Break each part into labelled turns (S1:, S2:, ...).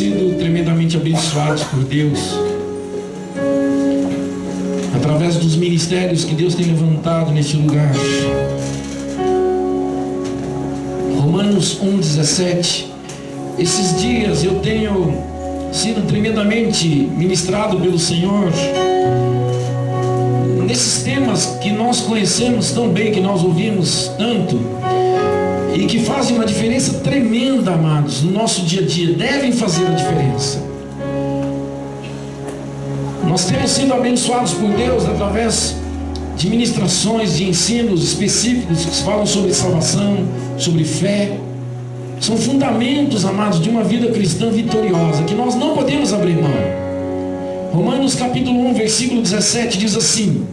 S1: sido tremendamente abençoados por Deus, através dos ministérios que Deus tem levantado neste lugar. Romanos 1,17. Esses dias eu tenho sido tremendamente ministrado pelo Senhor nesses temas que nós conhecemos tão bem, que nós ouvimos tanto e que fazem uma diferença tremenda, amados, no nosso dia a dia. Devem fazer a diferença. Nós temos sido abençoados por Deus através de ministrações, de ensinos específicos que falam sobre salvação, sobre fé. São fundamentos, amados, de uma vida cristã vitoriosa, que nós não podemos abrir mão. Romanos capítulo 1, versículo 17 diz assim: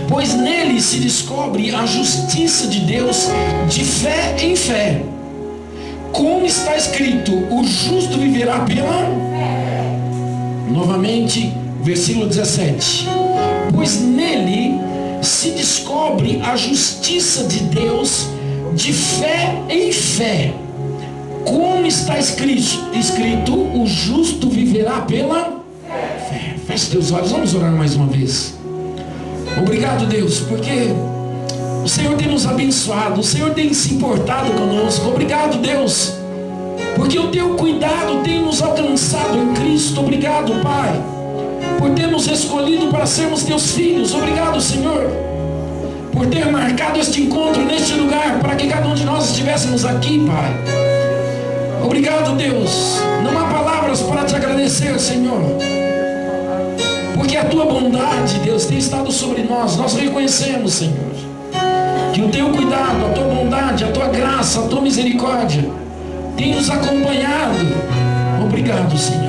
S1: pois nele se descobre a justiça de Deus de fé em fé. Como está escrito, o justo viverá pela... Novamente, versículo 17. Pois nele se descobre a justiça de Deus de fé em fé. Como está escrito, o justo viverá pela fé. Feche teus olhos, vamos orar mais uma vez. Obrigado, Deus, porque o Senhor tem nos abençoado, o Senhor tem se importado conosco. Obrigado, Deus, porque o teu cuidado tem nos alcançado em Cristo. Obrigado, Pai, por ter nos escolhido para sermos teus filhos. Obrigado, Senhor, por ter marcado este encontro neste lugar, para que cada um de nós estivéssemos aqui, Pai. Obrigado, Deus. Não há palavras para te agradecer, Senhor, porque a tua bondade, Deus, tem estado sobre nós. Nós reconhecemos, Senhor, que o teu cuidado, a tua bondade, a tua graça, a tua misericórdia tem nos acompanhado. Obrigado, Senhor.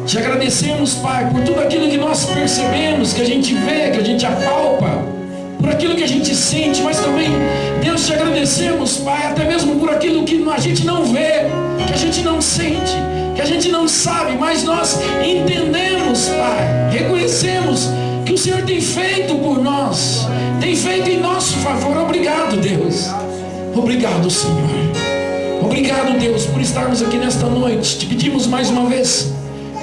S1: Te agradecemos, Pai, por tudo aquilo que nós percebemos, que a gente vê, que a gente apalpa, por aquilo que a gente sente, mas também, Deus, te agradecemos, Pai, até mesmo por aquilo que a gente não vê, que a gente não sente, que a gente não sabe, mas nós entendemos, Pai, reconhecemos que o Senhor tem feito por nós, tem feito em nosso favor. Obrigado, Deus. Obrigado, Senhor. Obrigado, Deus, por estarmos aqui nesta noite. Te pedimos mais uma vez,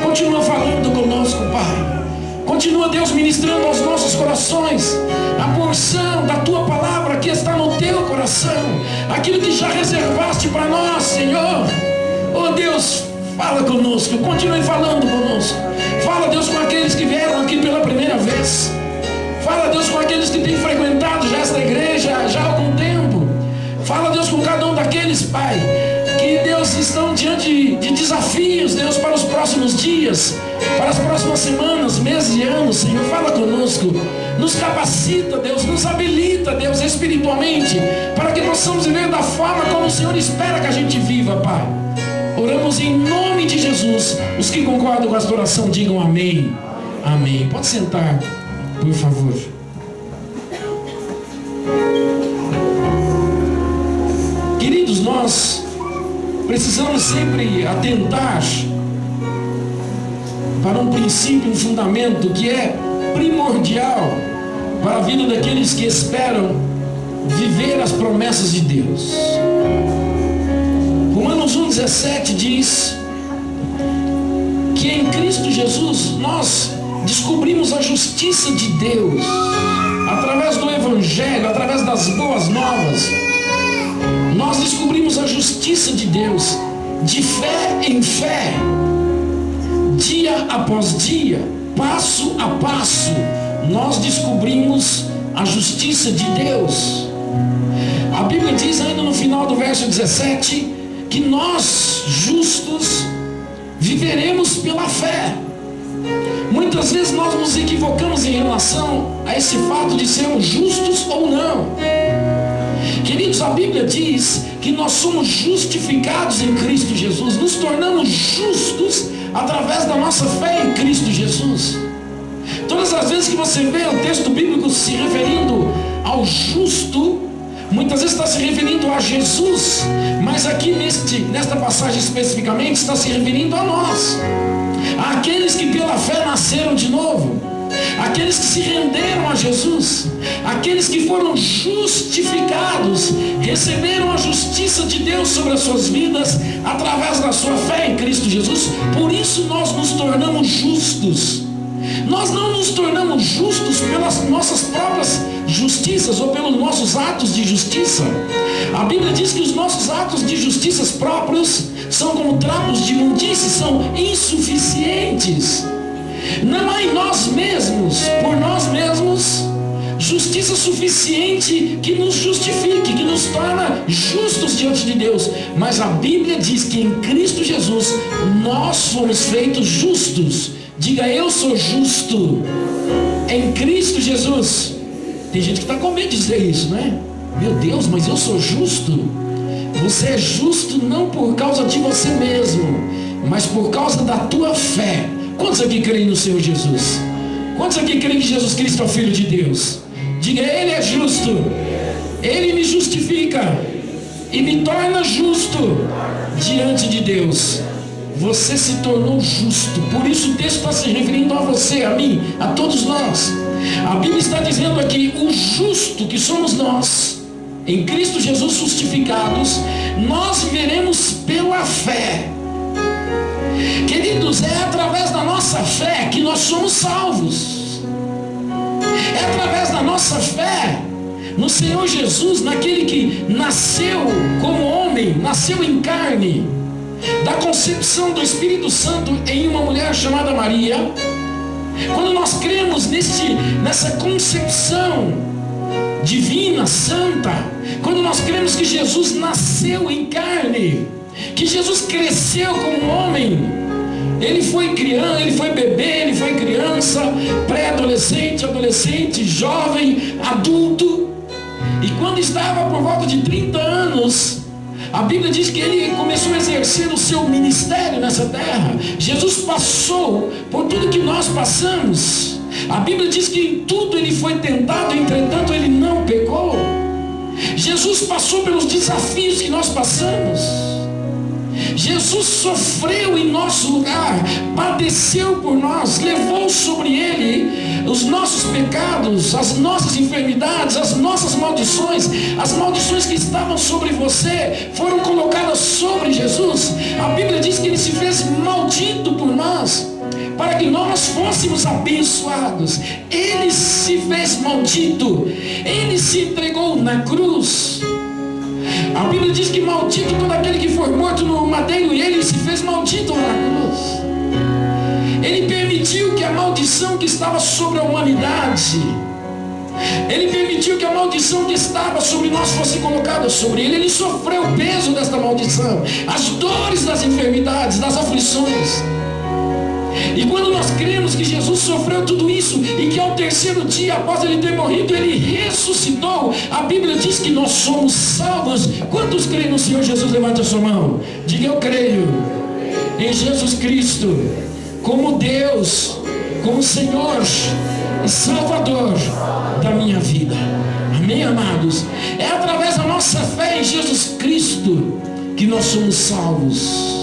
S1: continua falando conosco, Pai. Continua, Deus, ministrando aos nossos corações a porção da tua palavra que está no teu coração, aquilo que já reservaste para nós, Senhor. Oh, Deus, fala conosco, continue falando conosco. Fala, Deus, com aqueles que vieram aqui pela primeira vez. Fala, Deus, com aqueles que têm frequentado já esta igreja já há algum tempo. Fala, Deus, com cada um daqueles, Pai, que, Deus, estão diante de desafios, Deus, para os próximos dias, para as próximas semanas, meses e anos, Senhor. Fala conosco, nos capacita, Deus, nos habilita, Deus, espiritualmente, para que possamos viver da forma como o Senhor espera que a gente viva, Pai. Oramos em nome de Jesus. Os que concordam com esta oração, digam amém. Amém. Pode sentar, por favor. Queridos, nós precisamos sempre atentar para um princípio, um fundamento que é primordial para a vida daqueles que esperam viver as promessas de Deus. Romanos 1,17 diz que em Cristo Jesus nós descobrimos a justiça de Deus através do Evangelho, através das boas novas. Nós descobrimos a justiça de Deus de fé em fé, dia após dia, passo a passo. Nós descobrimos a justiça de Deus. A Bíblia diz ainda no final do verso 17 que nós, justos, viveremos pela fé. Muitas vezes nós nos equivocamos em relação a esse fato de sermos justos ou não. Queridos, a Bíblia diz que nós somos justificados em Cristo Jesus, nos tornamos justos através da nossa fé em Cristo Jesus. Todas as vezes que você vê o texto bíblico se referindo ao justo, muitas vezes está se referindo a Jesus, mas aqui nesta passagem especificamente está se referindo a nós, àqueles que pela fé nasceram de novo, aqueles que se renderam a Jesus, aqueles que foram justificados, receberam a justiça de Deus sobre as suas vidas através da isso nós nos tornamos justos. Nós não nos tornamos justos pelas nossas próprias justiças ou pelos nossos atos de justiça. A Bíblia diz que os nossos atos de justiça próprios são como trapos de imundície, são insuficientes. Não há em nós mesmos, por nós mesmos, justiça suficiente que nos justifique, que nos torna justos diante de Deus. Mas a Bíblia diz que em Cristo Jesus nós fomos feitos justos. Diga, eu sou justo em Cristo Jesus. Tem gente que está com medo de dizer isso, não é? Meu Deus, mas eu sou justo. Você é justo não por causa de você mesmo, mas por causa da tua fé. Quantos aqui creem no Senhor Jesus? Quantos aqui creem que Jesus Cristo é o Filho de Deus? Diga, Ele é justo. Ele me justifica e me torna justo diante de Deus. Você se tornou justo. Por isso o texto está se referindo a você, a mim, a todos nós. A Bíblia está dizendo aqui, o justo que somos nós, em Cristo Jesus justificados, nós viveremos pela fé. Queridos, é através da nossa fé que nós somos salvos. É através da nossa fé no Senhor Jesus, naquele que nasceu como homem, nasceu em carne, da concepção do Espírito Santo em uma mulher chamada Maria. Quando nós cremos nessa concepção divina, santa, quando nós cremos que Jesus nasceu em carne, que Jesus cresceu como homem, ele foi criança, ele foi bebê, ele foi criança, pré-adolescente, adolescente, jovem, adulto, e quando estava por volta de 30 anos, a Bíblia diz que ele começou a exercer o seu ministério nessa terra. Jesus passou por tudo que nós passamos. A Bíblia diz que em tudo ele foi tentado, entretanto ele não pecou. Jesus passou pelos desafios que nós passamos. Jesus sofreu em nosso lugar, padeceu por nós, levou sobre ele os nossos pecados, as nossas enfermidades, as nossas maldições. As maldições que estavam sobre você foram colocadas sobre Jesus. A Bíblia diz que ele se fez maldito por nós, para que nós fôssemos abençoados. Ele se fez maldito, ele se entregou na cruz. A Bíblia diz que maldito todo aquele que for morto no madeiro, e ele se fez maldito na cruz. Ele permitiu que a maldição que estava sobre a humanidade, ele permitiu que a maldição que estava sobre nós fosse colocada sobre ele. Ele sofreu o peso desta maldição, as dores das enfermidades, das aflições. E quando nós cremos que Jesus sofreu tudo isso, e que ao terceiro dia, após ele ter morrido, ele ressuscitou, a Bíblia diz que nós somos salvos. Quantos creem no Senhor Jesus? Levante a sua mão. Diga, eu creio em Jesus Cristo como Deus, como Senhor e Salvador da minha vida. Amém, amados? É através da nossa fé em Jesus Cristo que nós somos salvos.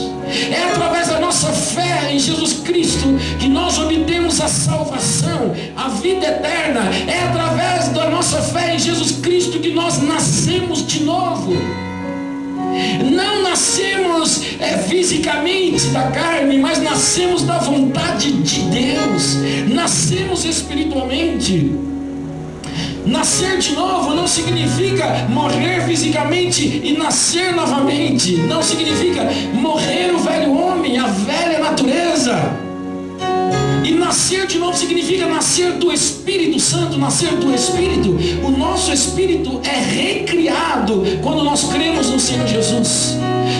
S1: É através da nossa fé em Jesus Cristo que nós obtemos a salvação, a vida eterna. É através da nossa fé em Jesus Cristo que nós nascemos de novo. Não nascemos fisicamente da carne, mas nascemos da vontade de Deus. Nascemos espiritualmente. Nascer de novo não significa morrer fisicamente e nascer novamente. Não significa morrer o velho homem, a velha natureza. E nascer de novo significa nascer do Espírito Santo, nascer do Espírito. O nosso Espírito é recriado quando nós cremos no Senhor Jesus.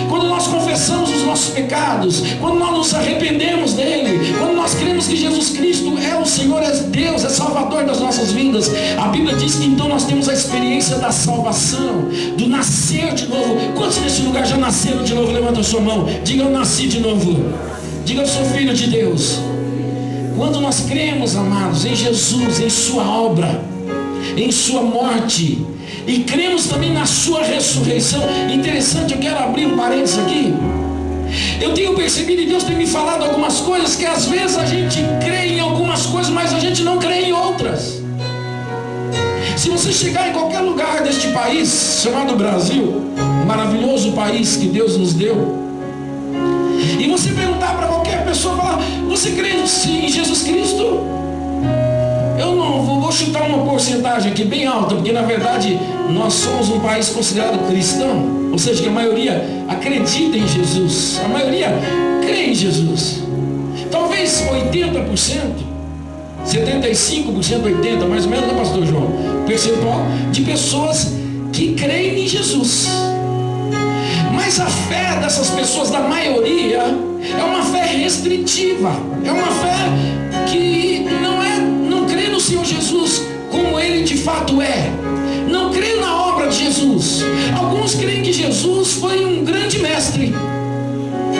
S1: Quando nós confessamos os nossos pecados, quando nós nos arrependemos dele, quando nós cremos que Jesus Cristo é o Senhor, é Deus, é Salvador das nossas vidas, a Bíblia diz que então nós temos a experiência da salvação, do nascer de novo. Quantos nesse lugar já nasceram de novo? Levanta a sua mão. Diga, eu nasci de novo. Diga, eu sou filho de Deus. Quando nós cremos, amados, em Jesus, em sua obra, em sua morte, e cremos também na sua ressurreição. Interessante, eu quero abrir um parênteses aqui. Eu tenho percebido, e Deus tem me falado algumas coisas, que às vezes a gente crê em algumas coisas, mas a gente não crê em outras. Se você chegar em qualquer lugar deste país chamado Brasil, maravilhoso país que Deus nos deu, E você perguntar para qualquer pessoa, falar, você crê em Jesus Cristo? Eu não vou chutar uma porcentagem aqui bem alta, porque na verdade nós somos um país considerado cristão, ou seja, que a maioria acredita em Jesus, a maioria crê em Jesus. Talvez 80%, 75%, 80%, mais ou menos, né, pastor João? Percentual de pessoas que creem em Jesus. Mas a fé dessas pessoas, da maioria, é uma fé restritiva. É uma fé que não crê no Senhor Jesus como Ele de fato é. Não crê na obra de Jesus. Alguns creem que Jesus foi um grande mestre.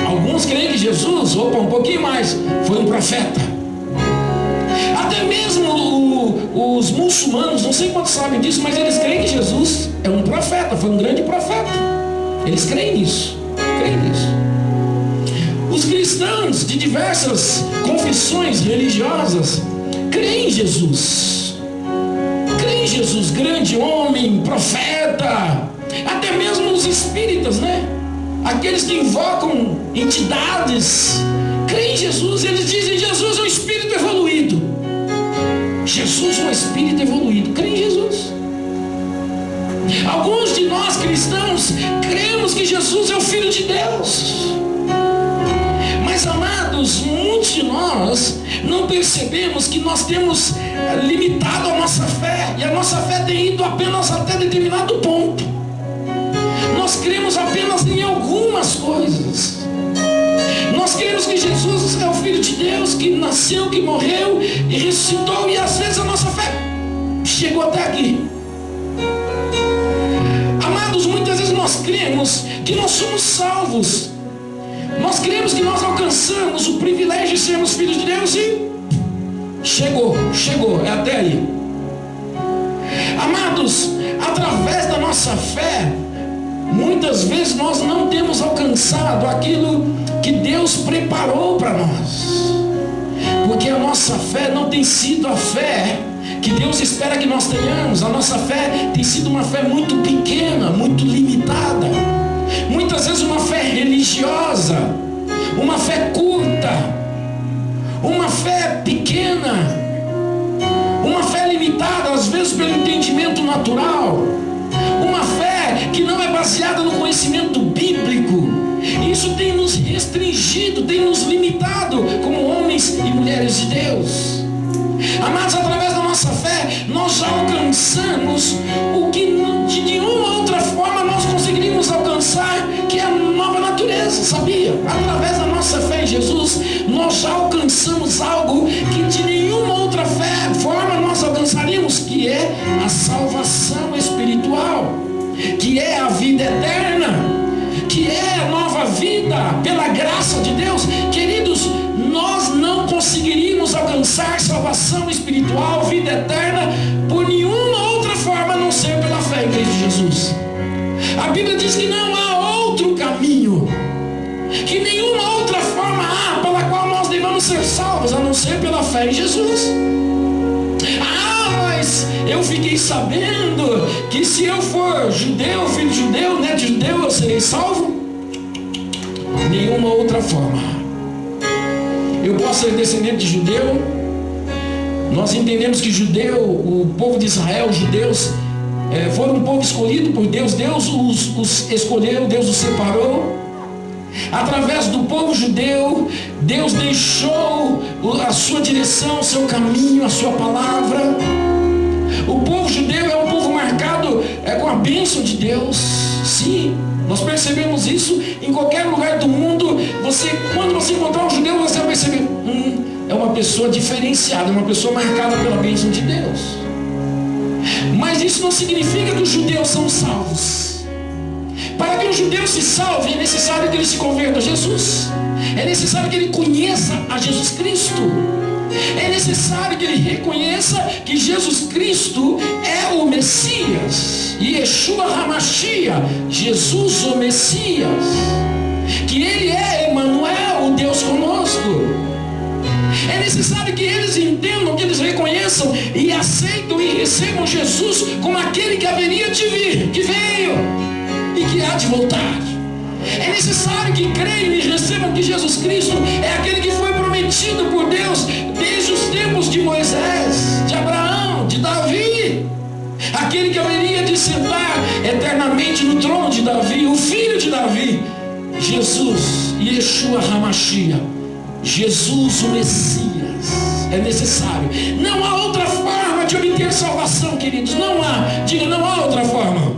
S1: Alguns creem que Jesus, um pouquinho mais, foi um profeta. Até mesmo os muçulmanos, não sei quantos sabem disso, mas eles creem que Jesus é um profeta, foi um grande profeta. Eles creem nisso. Os cristãos de diversas confissões religiosas creem em Jesus. Creem em Jesus, grande homem, profeta. Até mesmo os espíritas, né? Aqueles que invocam entidades, creem em Jesus. Eles dizem, Jesus é um espírito evoluído. Jesus é um espírito evoluído. Creem em Jesus. Alguns de nós cristãos cremos que Jesus é o Filho de Deus. Mas, amados, muitos de nós não percebemos que nós temos limitado a nossa fé. E a nossa fé tem ido apenas até determinado ponto. Nós cremos apenas em algumas coisas. Nós cremos que Jesus é o Filho de Deus, que nasceu, que morreu e ressuscitou. E às vezes a nossa fé chegou até aqui. Amados, muitas vezes nós cremos que nós somos salvos. Nós cremos que nós alcançamos o privilégio de sermos filhos de Deus e chegou, é até aí. Amados, através da nossa fé, muitas vezes nós não temos alcançado aquilo que Deus preparou para nós. Porque a nossa fé não tem sido a fé que Deus espera que nós tenhamos. A nossa fé tem sido uma fé muito pequena, muito limitada. Muitas vezes uma fé religiosa, uma fé curta, uma fé pequena, uma fé limitada, às vezes pelo entendimento natural, uma fé que não é baseada no conhecimento bíblico. Isso tem nos restringido, tem nos limitado como homens e mulheres de Deus. Amados, através da nossa fé, nós já alcançamos o que de nenhuma outra forma nós conseguiríamos alcançar, que é a nova natureza, sabia? Através da nossa fé em Jesus, nós já alcançamos algo que de nenhuma outra forma nós alcançaríamos, que é a salvação espiritual, que é a vida eterna, que é a nova vida pela graça de Deus. Queridos, nós não conseguiríamos alcançar salvação espiritual, vida eterna, por nenhuma outra forma a não ser pela fé em Cristo Jesus. A Bíblia diz que não há outro caminho, que nenhuma outra forma há pela qual nós devemos ser salvos, a não ser pela fé em Jesus. Mas eu fiquei sabendo que se eu for judeu, filho de judeu, neto de judeu, eu serei salvo? Nenhuma outra forma. Eu posso ser descendente de judeu. Nós entendemos que judeu, o povo de Israel, os judeus, foram um povo escolhido por Deus. Deus os escolheu, Deus os separou. Através do povo judeu, Deus deixou a sua direção, o seu caminho, a sua palavra. O povo judeu é um povo marcado com a bênção de Deus. Sim, nós percebemos isso em qualquer lugar do mundo. Quando você encontrar um judeu, você vai perceber, é uma pessoa diferenciada, uma pessoa marcada pela bênção de Deus. Mas isso não significa que os judeus são salvos. Para que um judeu se salve, é necessário que ele se converta a Jesus. É necessário que ele conheça a Jesus Cristo. É necessário que ele reconheça que Jesus Cristo é o Messias. Yeshua HaMashiach, Jesus o Messias. Que ele é Emmanuel, o Deus conosco. É necessário que eles entendam, que eles reconheçam e aceitem e recebam Jesus como aquele que haveria de vir, que veio e que há de voltar. É necessário que creiam e recebam percebam que Jesus Cristo é aquele que foi prometido por Deus desde os tempos de Moisés, de Abraão, de Davi. Aquele que haveria de sentar eternamente no trono de Davi, o filho de Davi, Jesus, Yeshua HaMashiach, Jesus o Messias. É necessário. Não há outra forma de obter salvação, queridos. Não há. Diga, não há outra forma.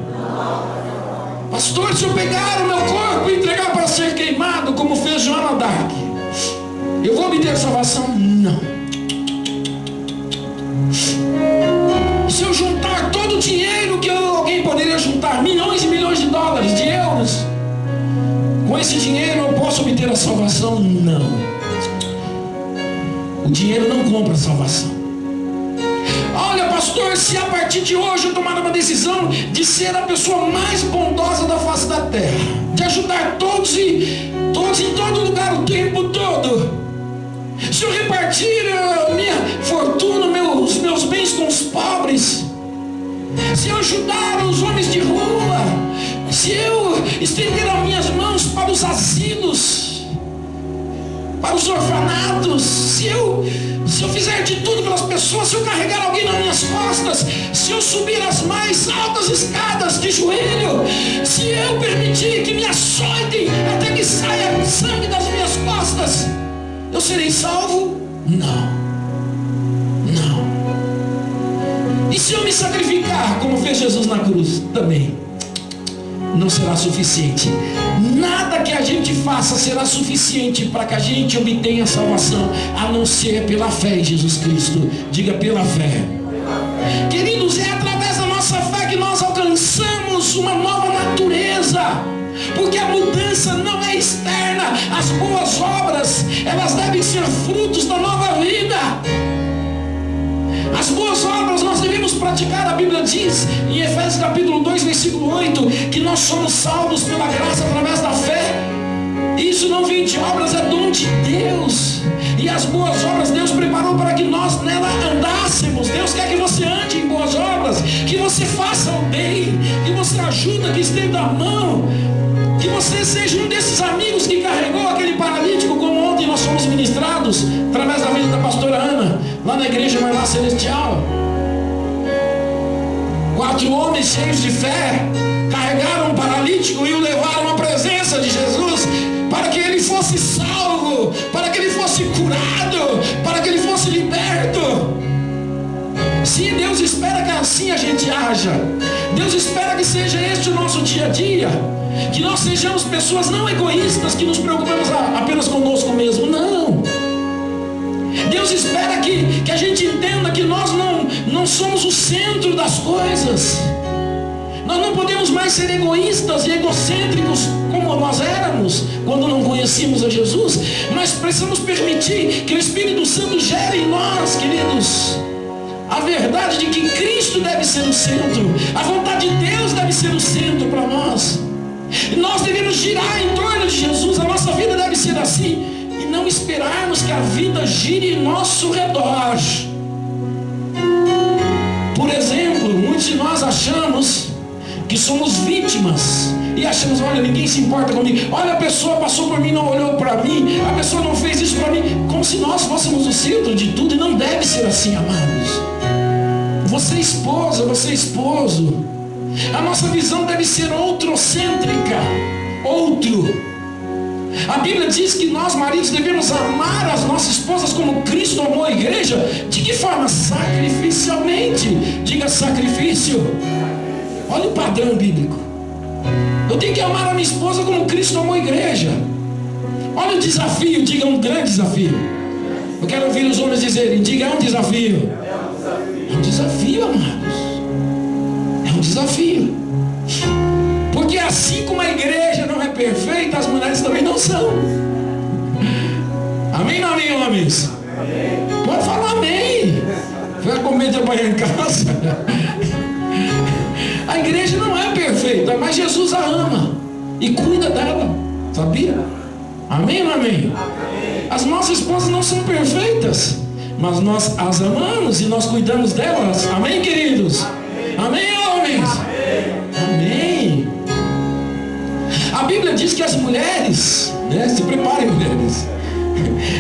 S1: Pastor, se eu pegar o meu corpo e entregar para ser queimado, como fez Joana d'Arc, eu vou obter salvação? Não. Se eu juntar todo o dinheiro que alguém poderia juntar, milhões e milhões de dólares, de euros, com esse dinheiro eu posso obter a salvação? Não. O dinheiro não compra a salvação. Olha, pastor, se a partir de hoje eu tomar uma decisão de ser a pessoa mais bondosa da face da terra, de ajudar todos em todo lugar o tempo todo, se eu repartir a minha fortuna, os meus bens com os pobres, se eu ajudar os homens de rua, se eu estender as minhas mãos para os asilos, para os orfanatos, se eu fizer de tudo pelas pessoas, se eu carregar alguém nas minhas costas, se eu subir as mais altas escadas de joelho, se eu permitir que me açoitem até que saia sangue das minhas costas, eu serei salvo? Não. E se eu me sacrificar, como fez Jesus na cruz? Também não será suficiente. Nada que a gente faça será suficiente para que a gente obtenha a salvação, a não ser pela fé em Jesus Cristo. Diga, pela fé. Queridos, é através da nossa fé que nós alcançamos uma nova natureza. Porque a mudança não é externa. As boas obras, elas devem ser frutos da nova vida. As boas obras nós devemos praticar. A Bíblia diz em Efésios capítulo 2, versículo 8, que nós somos salvos pela graça através da fé. Isso não vem de obras, é dom de Deus. E as boas obras Deus preparou para que nós nela andássemos. Deus quer que você ande em boas obras, que você faça o bem, que você ajuda, que estenda a mão, que você seja um desses amigos que carregou aquele paralítico, como ontem nós fomos ministrados através da vida da pastora Ana, lá na igreja Maná Celestial. 4 homens cheios de fé carregaram um paralítico e o levaram à presença de Jesus, para que ele fosse salvo, para que ele fosse curado, para que ele fosse liberto. Sim, Deus espera que assim a gente haja. Deus espera que seja este o nosso dia a dia, que nós sejamos pessoas não egoístas, que nos preocupamos apenas conosco mesmo. Não. Deus espera que a gente entenda que nós não somos o centro das coisas. Nós não podemos mais ser egoístas e egocêntricos como nós éramos quando não conhecíamos a Jesus, mas precisamos permitir que o Espírito Santo gere em nós, queridos, a verdade de que Cristo deve ser o centro, a vontade de Deus deve ser o centro para nós. E nós devemos girar em torno de Jesus, a nossa vida deve ser assim, e não esperarmos que a vida gire em nosso redor. Por exemplo, muitos de nós achamos que somos vítimas, e achamos, olha, ninguém se importa comigo, olha, a pessoa passou por mim, não olhou para mim, a pessoa não fez isso para mim, como se nós fôssemos o centro de tudo, e não deve ser assim, amados. Você é esposa, você é esposo, a nossa visão deve ser outrocêntrica. A Bíblia diz que nós, maridos, devemos amar as nossas esposas como Cristo amou a igreja. De que forma? Sacrificialmente. Diga, sacrifício. Olha o padrão bíblico. Eu tenho que amar a minha esposa como Cristo amou a igreja. Olha o desafio, diga, um grande desafio. Eu quero ouvir os homens dizerem, diga, é um desafio. É um desafio, amados. É um desafio. Porque assim como a igreja não é perfeita, as mulheres também não são. Amém, não, amém, homens? Amém. Pode falar amém. Vai comer de amanhã em casa. A igreja não é perfeita, mas Jesus a ama e cuida dela. Sabia? Amém, não, amém? As nossas esposas não são perfeitas, mas nós as amamos e nós cuidamos delas. Amém, queridos? Amém, homens? Amém. A Bíblia diz que as mulheres né? Se preparem, mulheres.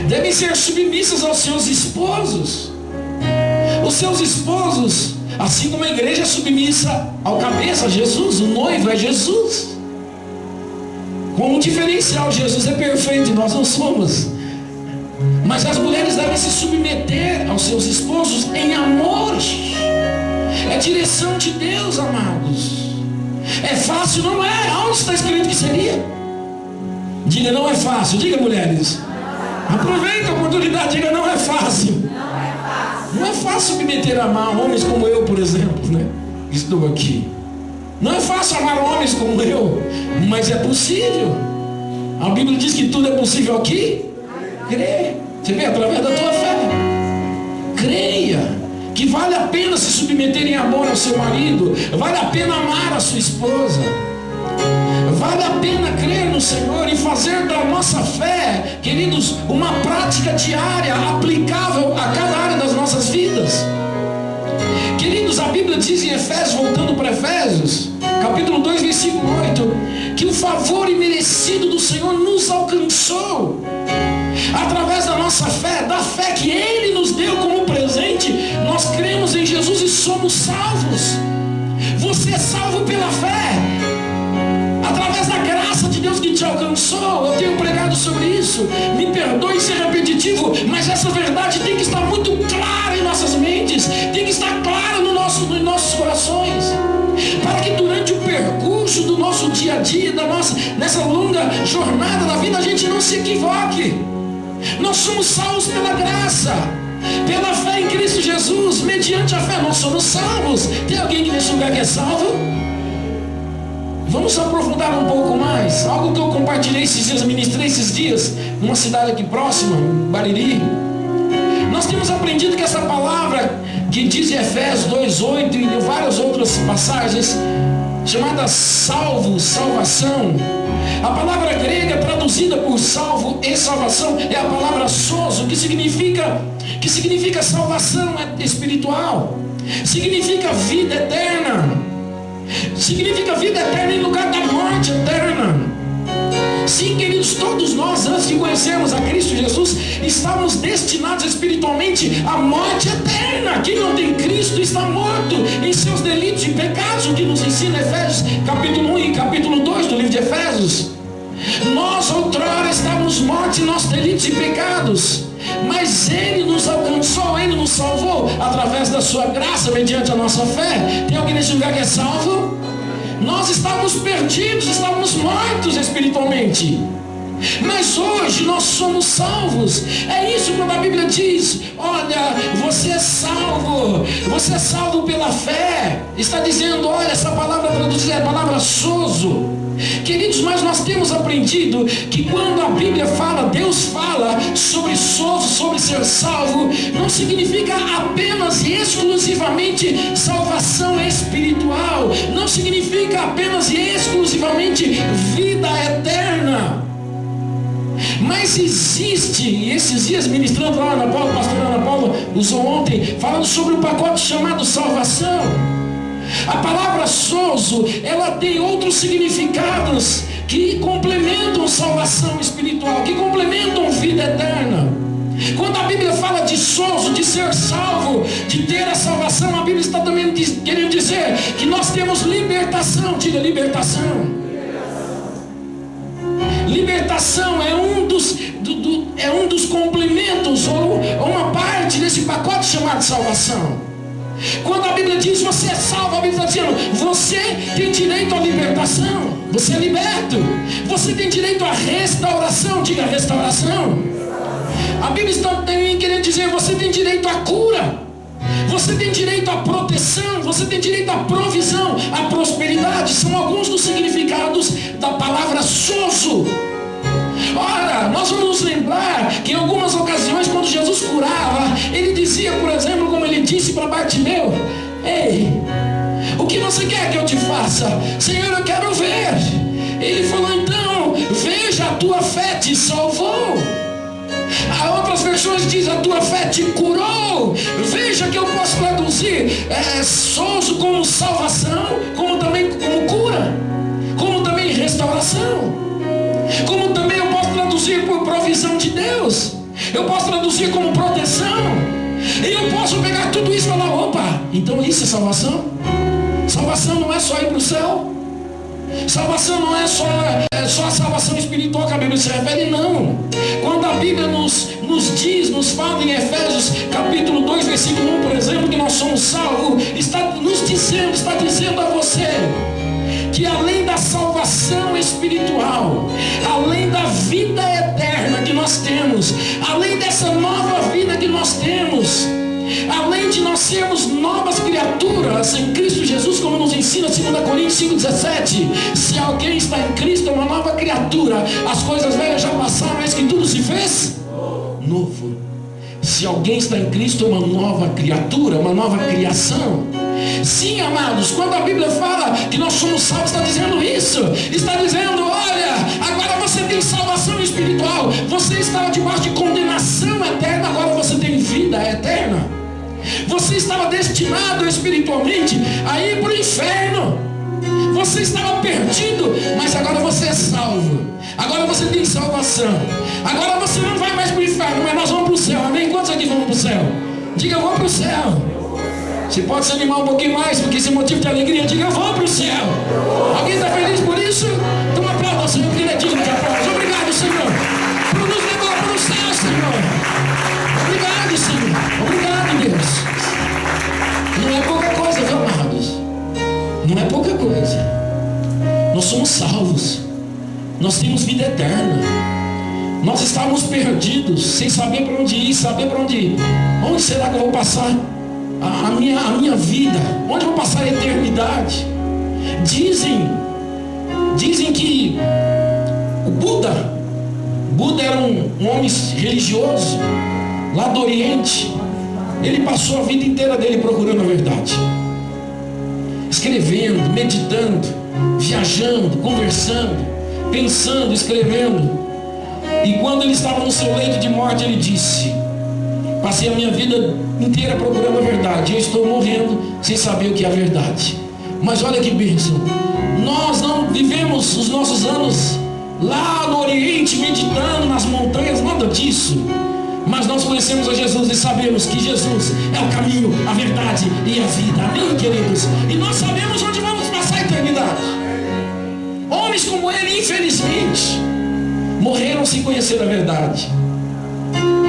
S1: Devem ser submissas aos seus esposos. Os seus esposos, assim como a igreja é submissa ao cabeça, Jesus, o noivo é Jesus. Com um diferencial, Jesus é perfeito e nós não somos. Mas as mulheres devem se submeter aos seus esposos em amor. É direção de Deus, amados. É fácil? Não é. Onde está escrito que seria? Diga, não é fácil. Diga, mulheres. Aproveita a oportunidade, diga, não é fácil. Não é fácil submeter a amar homens como eu, por exemplo, né? Estou aqui. Não é fácil amar homens como eu, mas é possível. A Bíblia diz que tudo é possível aqui. Crê. Você vê, através da tua fé. Creia que vale a pena se submeter em amor ao seu marido. Vale a pena amar a sua esposa. Vale a pena crer no Senhor e fazer da nossa fé, queridos, uma prática diária, aplicável a cada área das nossas vidas. Queridos, a Bíblia diz em Efésios, voltando para Efésios, capítulo 2, versículo 8, que o favor imerecido do Senhor nos alcançou, através da nossa fé, da fé que Ele nos deu como presente. Nós cremos em Jesus e somos salvos. Você é salvo pela fé, através da graça de Deus que te alcançou. Eu tenho pregado sobre isso. Me perdoe ser repetitivo, mas essa verdade tem que estar muito clara em nossas mentes, tem que estar clara nos nossos corações, para que durante o percurso do nosso dia a dia, nessa longa jornada da vida, a gente não se equivoque. Nós somos salvos pela graça, pela fé em Cristo Jesus. Mediante a fé nós somos salvos. Tem alguém que nesse lugar que é salvo? Vamos aprofundar um pouco mais. Algo que eu compartilhei esses dias, ministrei esses dias, numa cidade aqui próxima, Bariri. Nós temos aprendido que essa palavra que diz em Efésios 2:8 e em várias outras passagens, chamada salvo, salvação. A palavra grega traduzida por salvo e salvação é a palavra sozo, que significa salvação espiritual, significa vida eterna. Significa vida eterna em lugar da morte eterna. Sim, queridos, todos nós, antes de conhecermos a Cristo Jesus, estamos destinados espiritualmente à morte eterna. Quem não tem Cristo está morto em seus delitos e pecados, o que nos ensina Efésios capítulo 1 e capítulo 2 do livro de Efésios. Nós outrora estávamos mortos em nossos delitos e pecados, mas Ele nos alcançou, Ele nos salvou através da sua graça, mediante a nossa fé. Tem alguém nesse lugar que é salvo? Nós estávamos perdidos, estávamos mortos espiritualmente, mas hoje nós somos salvos. É isso quando a Bíblia diz: olha, você é salvo pela fé. Está dizendo, olha, essa palavra traduzida é a palavra sozo. Queridos, mas nós temos aprendido que quando a Bíblia fala, Deus fala sobre sozo, sobre ser salvo, não significa apenas e exclusivamente salvação espiritual, não significa apenas e exclusivamente vida eterna. Mas existe, e esses dias ministrando lá na Paula, a pastora Ana Paula usou ontem, falando sobre um pacote chamado salvação. A palavra sozo, ela tem outros significados que complementam salvação espiritual, que complementam vida eterna. Quando a Bíblia fala de sozo, de ser salvo, de ter a salvação, a Bíblia está também querendo dizer que nós temos libertação. Diga libertação. Libertação é um dos complementos ou uma parte desse pacote chamado salvação. Quando a Bíblia diz você é salvo, a Bíblia está dizendo você tem direito à libertação, você é liberto, você tem direito à restauração. Diga restauração. A Bíblia está também querendo dizer você tem direito à cura, você tem direito à proteção, você tem direito à provisão, à prosperidade. São alguns dos significados da palavra sozo. Ora, nós vamos nos lembrar que em algumas ocasiões, quando Jesus curava, Ele dizia, por exemplo, como Ele disse para Bartimeu: ei, o que você quer que eu te faça? Senhor, eu quero ver. Ele falou: então, veja, a tua fé te salvou. Há outras versões dizem: a tua fé te curou. Veja que eu posso traduzir sozo como salvação, como também como cura, como também restauração, como também eu posso traduzir provisão de Deus. Eu posso traduzir como proteção. E eu posso pegar tudo isso e falar, opa, então isso é salvação? Salvação não é só ir para o céu. Salvação não é só a salvação espiritual que a Bíblia se refere, não. Quando a Bíblia nos diz, nos fala em Efésios capítulo 2, versículo 1, por exemplo, que nós somos salvos, está dizendo a você que além da salvação espiritual, além da vida eterna que nós temos, além dessa nova vida que nós temos, além de nós sermos novas criaturas em Cristo Jesus, como nos ensina 2 Coríntios 5,17, se alguém está em Cristo é uma nova criatura, as coisas velhas já passaram, eis que tudo se fez novo. Se alguém está em Cristo é uma nova criatura, uma nova criação. Sim, amados, quando a Bíblia fala que nós somos salvos, está dizendo isso. Está dizendo, olha, agora você tem salvação espiritual. Você estava debaixo de condenação eterna, agora você tem vida eterna. Você estava destinado espiritualmente a ir para o inferno. Você estava perdido, mas agora você é salvo. Agora você tem salvação. Agora você não vai mais para o inferno, mas nós vamos para o céu. Amém? Quantos aqui vão para o céu? Diga, eu vou para o céu. Você pode se animar um pouquinho mais, porque esse é motivo de alegria. Diga, eu vou para o céu. Alguém está feliz por isso? Então aplauda o Senhor, porque Ele é digno de aplausos. Obrigado, Senhor, por nos levar para o céu, Senhor. Obrigado, Senhor. Obrigado, Deus. Não é pouca coisa, viu, amados? Não é pouca coisa. Nós somos salvos. Nós temos vida eterna. Nós estávamos perdidos, sem saber para onde ir, saber para onde ir. Onde será que eu vou passar a minha vida? Onde eu vou passar a eternidade? Dizem que o Buda era um homem religioso lá do Oriente. Ele passou a vida inteira dele procurando a verdade, escrevendo, meditando, viajando, conversando, pensando, escrevendo. E quando ele estava no seu leito de morte, ele disse: passei a minha vida inteira procurando a verdade, eu estou morrendo sem saber o que é a verdade. Mas olha que bênção, nós não vivemos os nossos anos lá no Oriente meditando nas montanhas, nada disso. Mas nós conhecemos a Jesus e sabemos que Jesus é o caminho, a verdade e a vida. Amém, queridos? E nós sabemos onde vamos passar a eternidade. Homens como ele, infelizmente, morreram sem conhecer a verdade.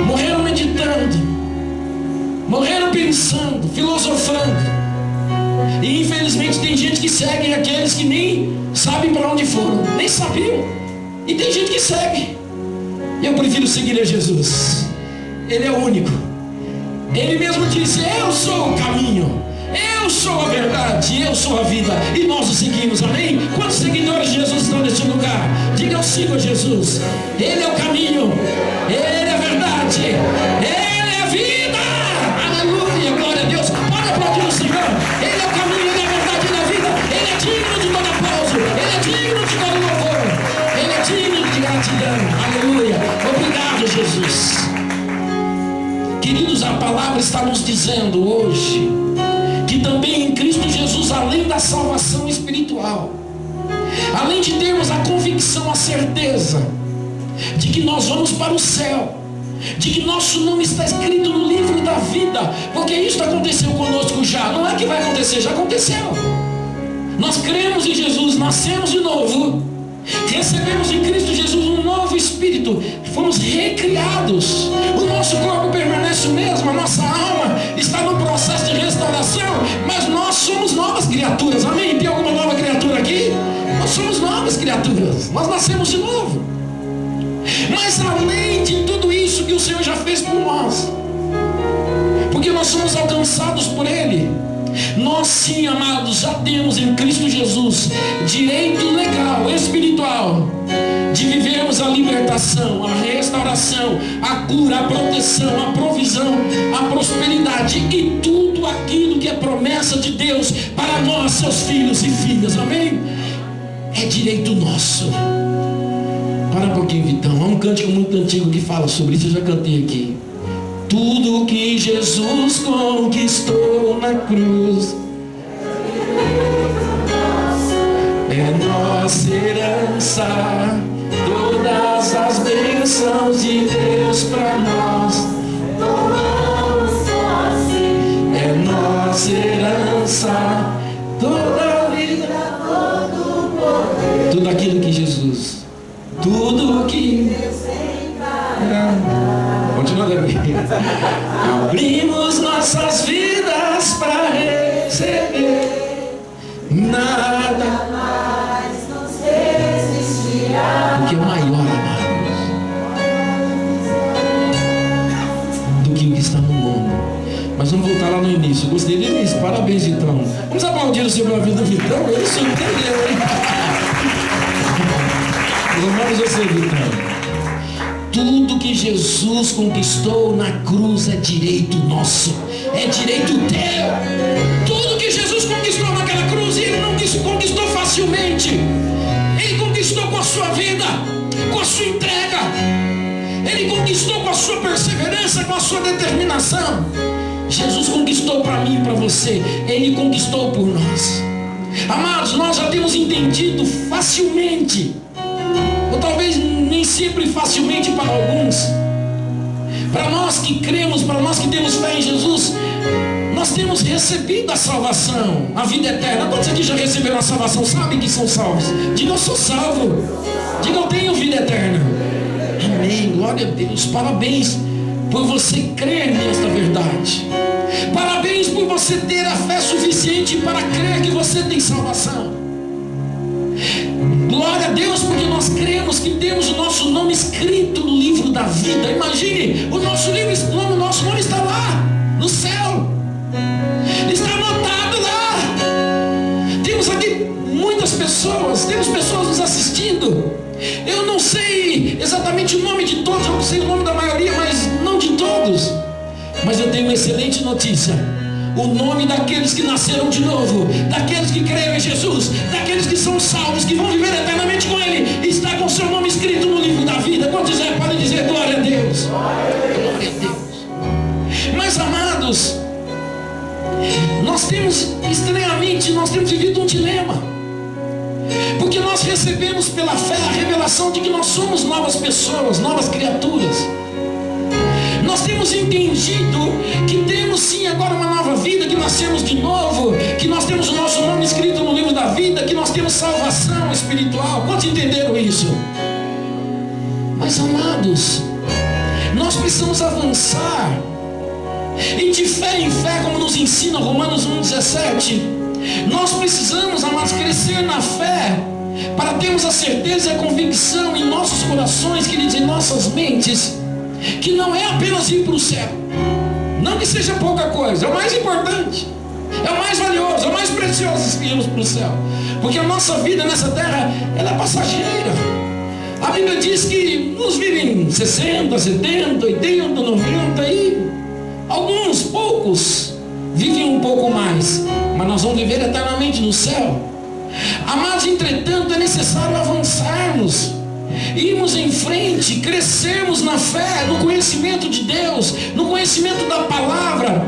S1: Morreram meditando. Morreram pensando, filosofando. E infelizmente tem gente que segue aqueles que nem sabem para onde foram, nem sabiam. E tem gente que segue. Eu prefiro seguir a Jesus. Ele é o único. Ele mesmo disse: eu sou o caminho, eu sou a verdade, eu sou a vida. E nós o seguimos, amém? Quantos seguidores de Jesus estão neste lugar? Diga: eu sigo a Jesus. Ele é o caminho, Ele é a verdade, Ele é a vida. Aleluia, glória a Deus. Pode aplaudir o Senhor. Ele é o caminho, Ele é a verdade, Ele é a vida. Ele é digno de todo aplauso, Ele é digno de todo louvor, Ele é digno de gratidão. Aleluia. Obrigado, Jesus. Queridos, a palavra está nos dizendo hoje que também em Cristo Jesus, além da salvação espiritual, além de termos a convicção, a certeza de que nós vamos para o céu, de que nosso nome está escrito no livro da vida, porque isso aconteceu conosco já, não é que vai acontecer, já aconteceu. Nós cremos em Jesus, nascemos de novo, recebemos em Cristo Jesus um novo espírito, fomos recriados, o nosso corpo permanece o mesmo, a nossa alma está no processo de restauração, mas nós somos novas criaturas, amém? Tem alguma nova criatura aqui? Nós somos novas criaturas, nós nascemos de novo. Mas além de tudo isso que o Senhor já fez por nós, porque nós somos alcançados por Ele, nós sim, amados, já temos em Cristo Jesus direito legal, espiritual, de vivermos a libertação, a restauração, a cura, a proteção, a provisão, a prosperidade e tudo aquilo que é promessa de Deus para nós, seus filhos e filhas, amém? É direito nosso. Para um pouquinho, Vitão, há um cântico muito antigo que fala sobre isso, eu já cantei aqui. Tudo que Jesus conquistou na cruz é nossa herança, todas as bênçãos bênçãos de Deus para nós.
S2: Tomamos posse.
S1: É nossa herança, toda a vida,
S2: Todo o poder.
S1: tudo aquilo que Jesus, tudo que
S2: Deus tem para
S1: continua daqui. Abrimos nossas vidas para receber, nada
S2: mais nos resistirá.
S1: porque é maior, amados, do que o que está no mundo. Mas vamos voltar lá no início. Eu gostei do início. Parabéns, Vitão. Vamos aplaudir o Senhor pela vida do Vitão. Ele surpreendeu, hein? Louvamos você, Vitão. Tudo que Jesus conquistou na cruz é direito nosso, é direito teu. Tudo que Jesus conquistou naquela cruz, ele não conquistou facilmente. Ele conquistou com a sua vida, com a sua entrega. Ele conquistou com a sua perseverança, com a sua determinação. Jesus conquistou para mim e para você. Ele conquistou por nós. Amados, nós já temos entendido facilmente, ou talvez nem sempre facilmente para alguns. Para nós que cremos, para nós que temos fé em Jesus, nós temos recebido a salvação, a vida eterna. Quantos aqui já receberam a salvação? Sabem que são salvos? Diga: eu sou salvo. Diga: eu tenho vida eterna. Amém, glória a Deus. Parabéns por você crer nesta verdade. Parabéns por você ter a fé suficiente para crer que você tem salvação. Glória a Deus, porque nós cremos que temos o nosso nome escrito no livro da vida. Imagine, o nosso nome está lá, no céu. Está anotado lá. Temos aqui muitas pessoas, temos pessoas nos assistindo. Eu não sei exatamente o nome de todos, eu não sei o nome da maioria, mas não de todos. Mas eu tenho uma excelente notícia. O nome daqueles que nasceram de novo, daqueles que creem em Jesus, daqueles que são salvos, que vão viver eternamente com Ele, está com seu nome escrito no livro da vida. Quantos podem dizer glória a Deus? Glória a Deus. Mas amados, nós temos vivido um dilema. Porque nós recebemos pela fé a revelação de que nós somos novas pessoas, novas criaturas. Nós temos entendido que temos sim agora uma nova vida, que nascemos de novo, que nós temos o nosso nome escrito no livro da vida, que nós temos salvação espiritual. Quantos entenderam isso? Mas amados, nós precisamos avançar, e de fé em fé, como nos ensina Romanos 1,17, nós precisamos, amados, crescer na fé, para termos a certeza e a convicção em nossos corações, queridos, em nossas mentes, que não é apenas ir para o céu. Não que seja pouca coisa, é o mais importante, é o mais valioso, é o mais precioso irmos para o céu. Porque a nossa vida nessa terra, ela é passageira. A Bíblia diz que uns vivem 60, 70, 80, 90 e alguns, poucos, vivem um pouco mais. Mas nós vamos viver eternamente no céu. Amados, entretanto, é necessário avançarmos, irmos em frente, crescermos na fé, no conhecimento de Deus, no conhecimento da palavra,